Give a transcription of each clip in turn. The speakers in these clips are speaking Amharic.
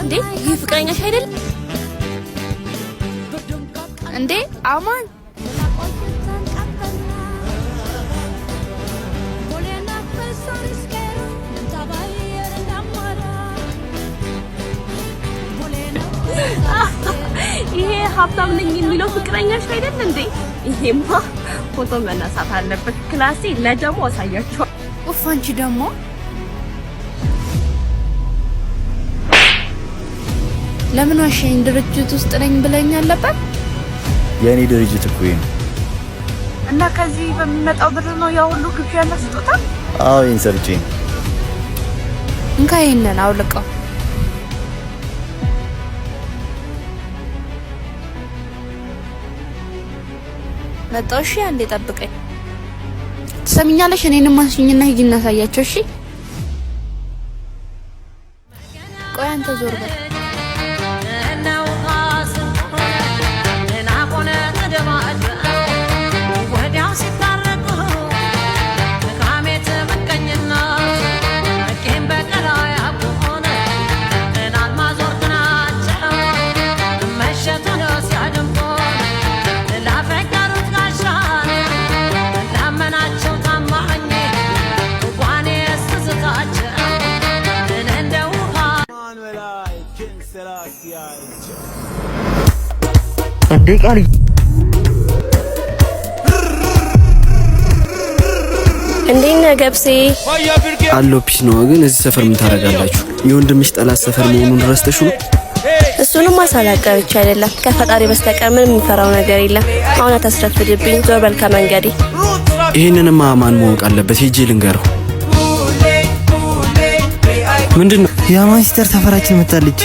እንዴ ይህ ፍቅረኛሽ አይደል እንዴ አማን ይሄ ሀብታም ነኝ የሚለው ፍቅረኛሽ አይደል እንዴ ይሄማ ፎቶ መነሳት አለበት ክላሴ ለደሞ አሳያቸው ኡፍ አንቺ ደግሞ ለምን ዋሽኝ ድርጅት ውስጥ ነኝ ብለኝ አለበት የኔ ድርጅት እኮ ነው እና ከዚህ በሚመጣው ብር ነው ያው ሁሉ ግብዣ መስጠታ አዎ ኢንሰርጂን እንካይነን አውልቀው መጣሽ አንዴ ጠብቀኝ ትሰሚኛለሽ እኔንም ማንሽኝና ሂጂና ሳያቸው እሺ ቆይ አንተ ዞር በል እንዴ ቃል እንዴና ገብሴ አሎፒስ ነው ግን እዚህ ሰፈር ምን ታረጋላችሁ የወንድምሽ ጠላት ሰፈር መሆኑን ረስተሽ ነው እሱንም ማሳላቀርቻ አይደለም ከፈጣሪ በስተቀር ምንም የሚፈራው ነገር የለም አሁን አታስረፍድብኝ ዞር በል ከመንገዴ ይሄንንማ ማን ማወቅ አለበት ሂጂ ልንገረው ምንድነው ያ ማስተር ሰፈራችን መጣለች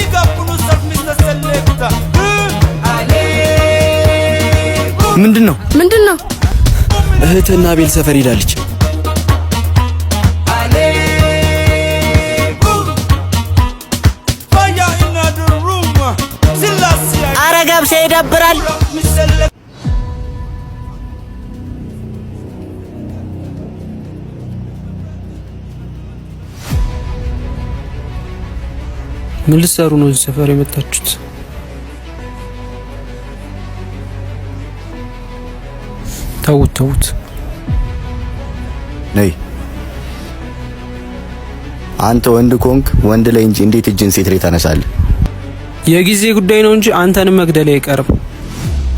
ምንድነው እህትና ቤል ሰፈር ሄዳለች አረጋብሴ ይደብራል ምን ልትሰሩ ነው እዚህ ሰፈር የመጣችሁት ተውት ነይ አንተ ወንድ ኮንክ ወንድ ላይ እንጂ እንዴት እጅን ሴት ላይ ታነሳለህ የጊዜ ጉዳይ ነው እንጂ አንተንም መግደል አይቀርም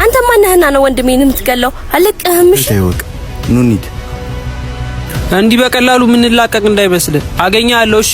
አንተ ማንህና ነው ወንድሜን የምትገለው አለቀህም እሺ ተይወቅ ኑ እንሂድ እንዲህ በቀላሉ ምን ላቀቅ እንዳይመስል አገኛለሁ እሺ